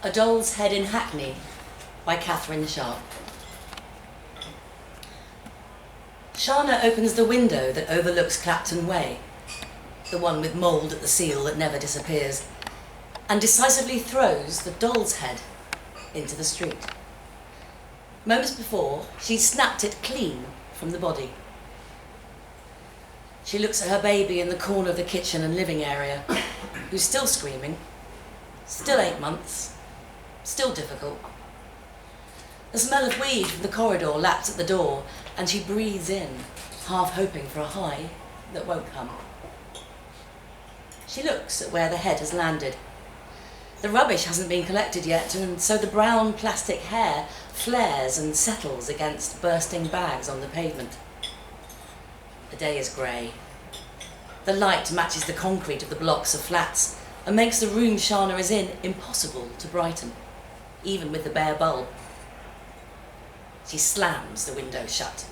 A Doll's Head in Hackney by Kathryn Sharpe. Shana opens the window that overlooks Clapton Way, the one with mould at the seal that never disappears, and decisively throws the doll's head into the street. Moments before, she snapped it clean from the body. She looks at her baby in the corner of the kitchen and living area, who's still screaming, still 8 months, still difficult. The smell of weed from the corridor laps at the door, and she breathes in, half hoping for a high that won't come. She looks at where the head has landed. The rubbish hasn't been collected yet, and so the brown plastic hair flares and settles against bursting bags on the pavement. The day is grey. The light matches the concrete of the blocks of flats and makes the room Shana is in impossible to brighten, even with the bare bulb. She slams the window shut.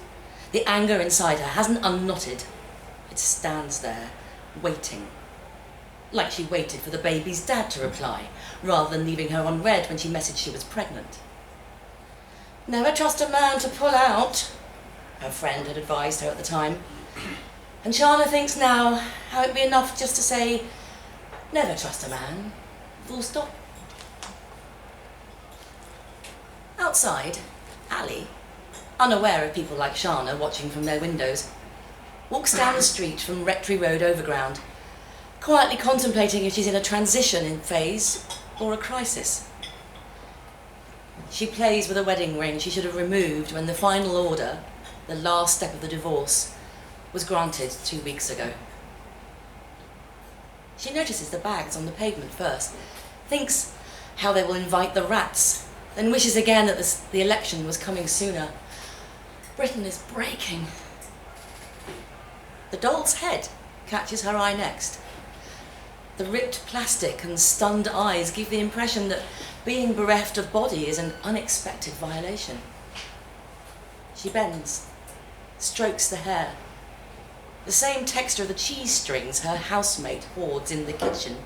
The anger inside her hasn't unknotted. It stands there, waiting. Like she waited for the baby's dad to reply, rather than leaving her unread when she messaged she was pregnant. "Never trust a man to pull out," her friend had advised her at the time. And Shana thinks now how it'd be enough just to say, "Never trust a man," full stop. Outside, Ali, unaware of people like Shana watching from their windows, walks down the street from Rectory Road Overground, quietly contemplating if she's in a transition phase or a crisis. She plays with a wedding ring she should have removed when the final order, the last step of the divorce, was granted 2 weeks ago. She notices the bags on the pavement first, thinks how they will invite the rats, then wishes again that the election was coming sooner. Britain is breaking. The doll's head catches her eye next. The ripped plastic and stunned eyes give the impression that being bereft of body is an unexpected violation. She bends, strokes the hair, the same texture of the cheese strings her housemate hoards in the kitchen,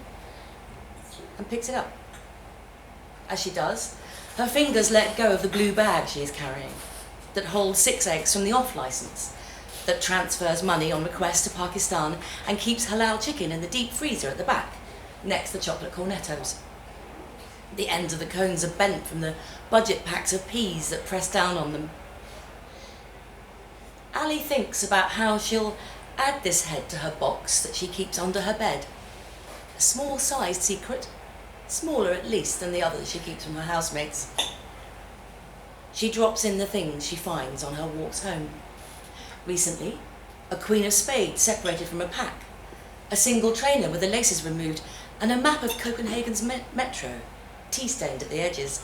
and picks it up. As she does, her fingers let go of the blue bag she is carrying, that holds 6 eggs from the off-licence, that transfers money on request to Pakistan and keeps halal chicken in the deep freezer at the back, next to chocolate cornettos. The ends of the cones are bent from the budget packs of peas that press down on them. Ali thinks about how she'll add this head to her box that she keeps under her bed. A small-sized secret, smaller at least than the others she keeps from her housemates. She drops in the things she finds on her walks home. Recently, a Queen of Spades separated from a pack, a single trainer with the laces removed, and a map of Copenhagen's metro, tea-stained at the edges,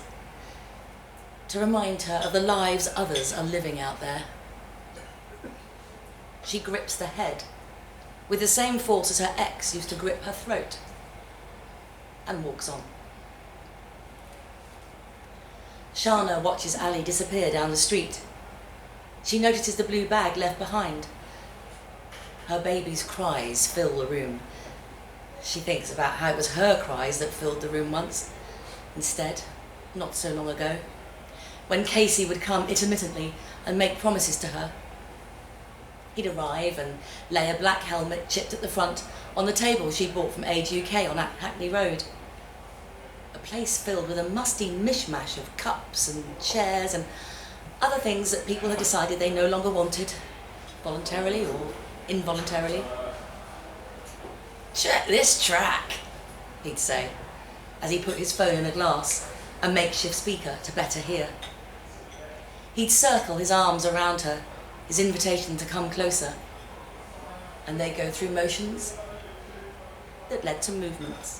to remind her of the lives others are living out there. She grips the head with the same force as her ex used to grip her throat, and walks on. Shana watches Ali disappear down the street. She notices the blue bag left behind. Her baby's cries fill the room. She thinks about how it was her cries that filled the room once, instead, not so long ago, when Casey would come intermittently and make promises to her. He'd arrive and lay a black helmet chipped at the front on the table she bought from Age UK on Hackney Road. A place filled with a musty mishmash of cups and chairs and other things that people had decided they no longer wanted, voluntarily or involuntarily. "Check this track," he'd say, as he put his phone in a glass, a makeshift speaker to better hear. He'd circle his arms around her, his invitation to come closer, and they'd go through motions that led to movements.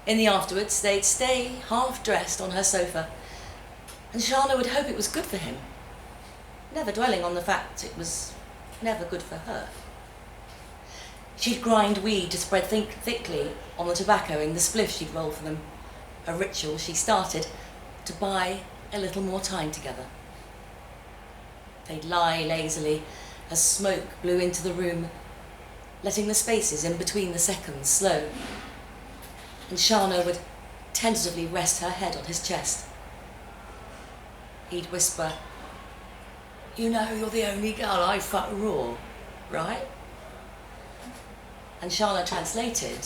In the afterwards, they'd stay half-dressed on her sofa, and Shana would hope it was good for him, never dwelling on the fact it was never good for her. She'd grind weed to spread thickly on the tobacco in the spliff she'd roll for them, a ritual she started to buy a little more time together. They'd lie lazily as smoke blew into the room, letting the spaces in between the seconds slow. And Shana would tentatively rest her head on his chest. He'd whisper, "You know you're the only girl I fuck raw, right?" And Shana translated,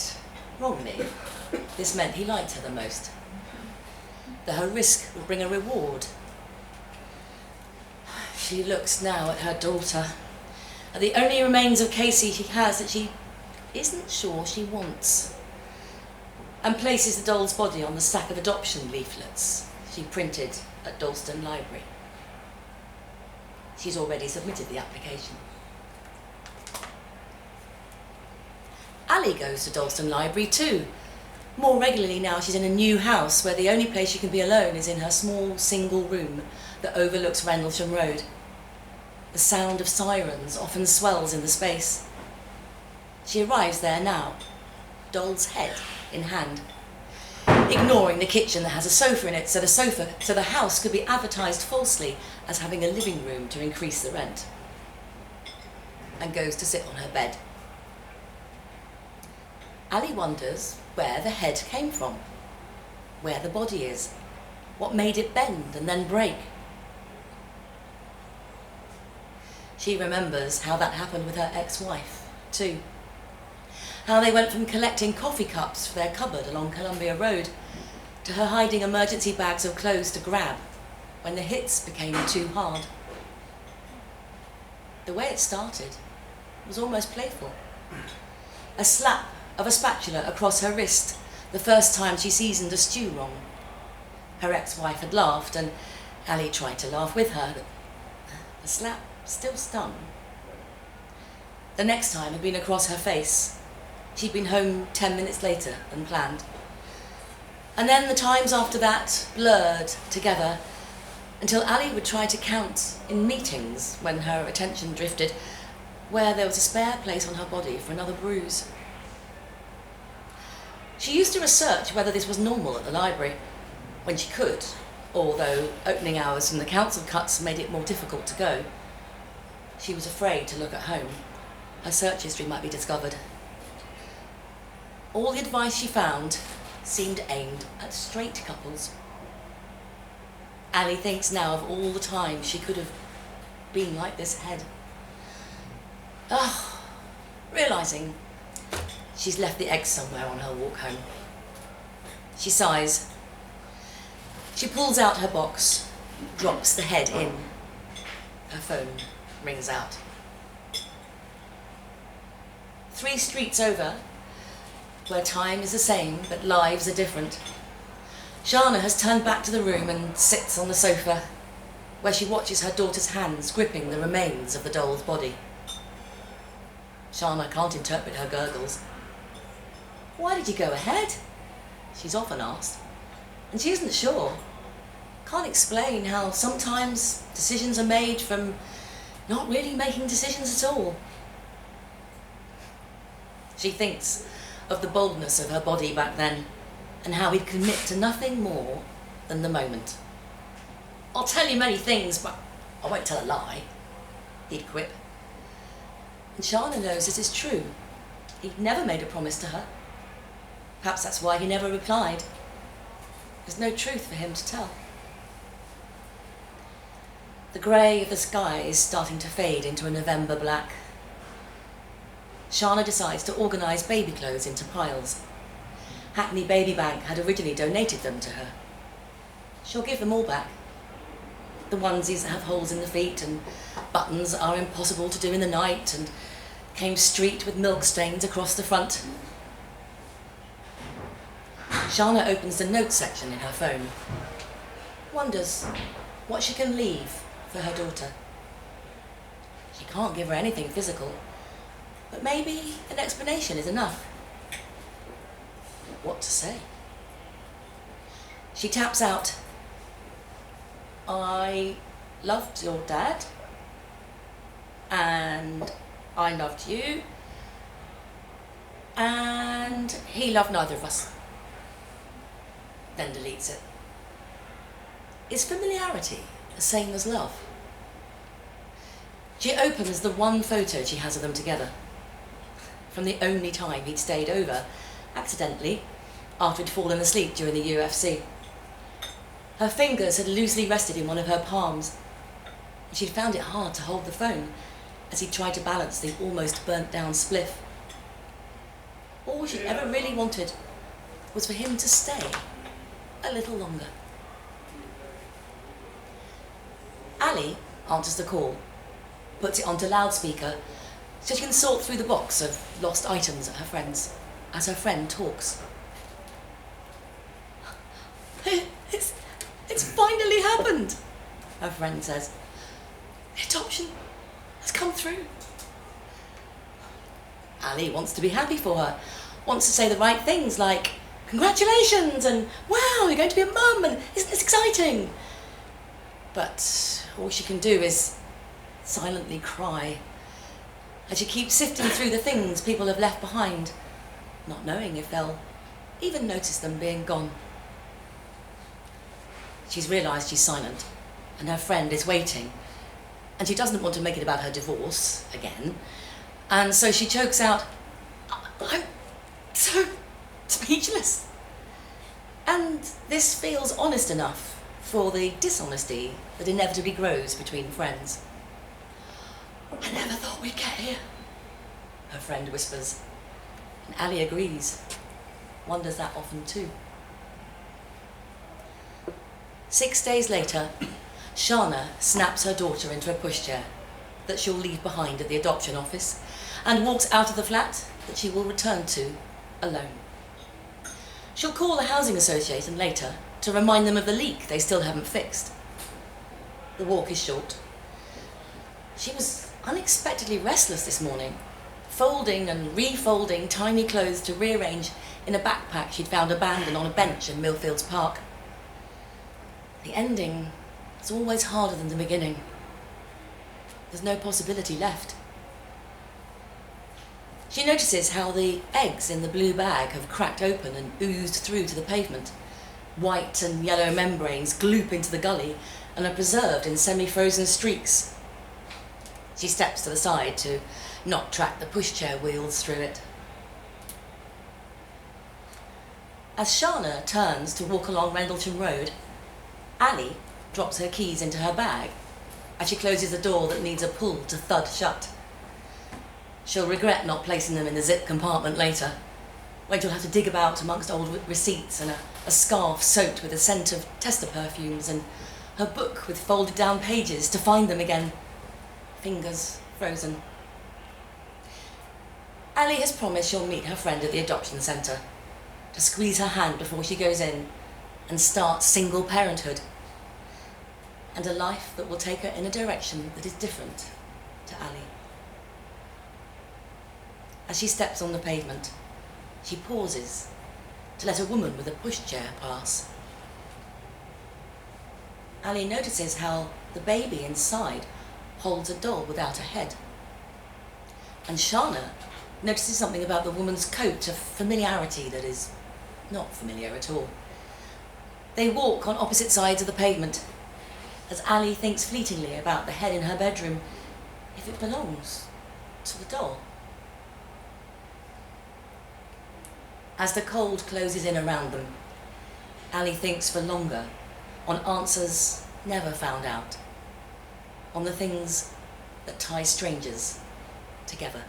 wrongly, this meant he liked her the most, that her risk would bring a reward. She looks now at her daughter, at the only remains of Casey she has that she isn't sure she wants, and places the doll's body on the stack of adoption leaflets she printed at Dalston Library. She's already submitted the application. Ali goes to Dalston Library too, more regularly now she's in a new house where the only place she can be alone is in her small single room that overlooks Rendlesham Road. The sound of sirens often swells in the space. She arrives there now, doll's head in hand, ignoring the kitchen that has a sofa in it, so the house could be advertised falsely as having a living room to increase the rent, and goes to sit on her bed. Ali wonders where the head came from, where the body is, what made it bend and then break. She remembers how that happened with her ex-wife, too. How they went from collecting coffee cups for their cupboard along Columbia Road to her hiding emergency bags of clothes to grab when the hits became too hard. The way it started was almost playful. A slap of a spatula across her wrist the first time she seasoned a stew wrong. Her ex-wife had laughed, and Ali tried to laugh with her. The slap still stung. The next time had been across her face. She'd been home 10 minutes later than planned. And then the times after that blurred together until Ali would try to count in meetings when her attention drifted where there was a spare place on her body for another bruise. She used to research whether this was normal at the library, when she could, although opening hours from the council cuts made it more difficult to go. She was afraid to look at home. Her search history might be discovered. All the advice she found seemed aimed at straight couples. Ali thinks now of all the times she could have been like this head. Realising she's left the eggs somewhere on her walk home. She sighs. She pulls out her box, drops the head in. Her phone rings out. 3 streets over, where time is the same but lives are different, Shana has turned back to the room and sits on the sofa, where she watches her daughter's hands gripping the remains of the doll's body. Shana can't interpret her gurgles. "Why did you go ahead?" she's often asked, and she isn't sure. Can't explain how sometimes decisions are made from not really making decisions at all. She thinks of the boldness of her body back then, and how he'd commit to nothing more than the moment. "I'll tell you many things, but I won't tell a lie," he'd quip. And Shana knows this is true. He'd never made a promise to her. Perhaps that's why he never replied. There's no truth for him to tell. The grey of the sky is starting to fade into a November black. Shana decides to organise baby clothes into piles. Hackney Baby Bank had originally donated them to her. She'll give them all back. The onesies that have holes in the feet and buttons that are impossible to do in the night and came streaked with milk stains across the front. Shana opens the notes section in her phone. Wonders what she can leave for her daughter. She can't give her anything physical, but maybe an explanation is enough. What to say? She taps out, "I loved your dad, and I loved you, and he loved neither of us." Then deletes it. Is familiarity the same as love? She opens the one photo she has of them together, from the only time he'd stayed over, accidentally, after he'd fallen asleep during the UFC. Her fingers had loosely rested in one of her palms, and she'd found it hard to hold the phone as he tried to balance the almost burnt-down spliff. All she'd ever really wanted was for him to stay a little longer. Ali answers the call, puts it onto loudspeaker so she can sort through the box of lost items at her friend's as her friend talks. It's finally happened, her friend says. The adoption has come through. Ali wants to be happy for her, wants to say the right things like, congratulations, and wow, you're going to be a mum, and isn't this exciting? But all she can do is silently cry as she keeps sifting through the things people have left behind, not knowing if they'll even notice them being gone. She's realised she's silent, and her friend is waiting, and she doesn't want to make it about her divorce again, and so she chokes out, I'm so speechless. And this feels honest enough for the dishonesty that inevitably grows between friends. I never thought we'd get here, her friend whispers, and Ali agrees, wonders that often too. 6 days later, Shana snaps her daughter into a pushchair that she'll leave behind at the adoption office and walks out of the flat that she will return to alone. She'll call the housing association later to remind them of the leak they still haven't fixed. The walk is short. She was unexpectedly restless this morning, folding and refolding tiny clothes to rearrange in a backpack she'd found abandoned on a bench in Millfields Park. The ending is always harder than the beginning. There's no possibility left. She notices how the eggs in the blue bag have cracked open and oozed through to the pavement. White and yellow membranes gloop into the gully and are preserved in semi-frozen streaks. She steps to the side to not track the pushchair wheels through it. As Shana turns to walk along Rendlesham Road, Ali drops her keys into her bag as she closes the door that needs a pull to thud shut. She'll regret not placing them in the zip compartment later, when she'll have to dig about amongst old receipts and a scarf soaked with the scent of tester perfumes and her book with folded down pages to find them again, fingers frozen. Ali has promised she'll meet her friend at the adoption centre to squeeze her hand before she goes in and start single parenthood and a life that will take her in a direction that is different to Ali. As she steps on the pavement, she pauses to let a woman with a pushchair pass. Ali notices how the baby inside holds a doll without a head. And Shana notices something about the woman's coat, a familiarity that is not familiar at all. They walk on opposite sides of the pavement, as Ali thinks fleetingly about the head in her bedroom, if it belongs to the doll. As the cold closes in around them, Ali thinks for longer on answers never found out, on the things that tie strangers together.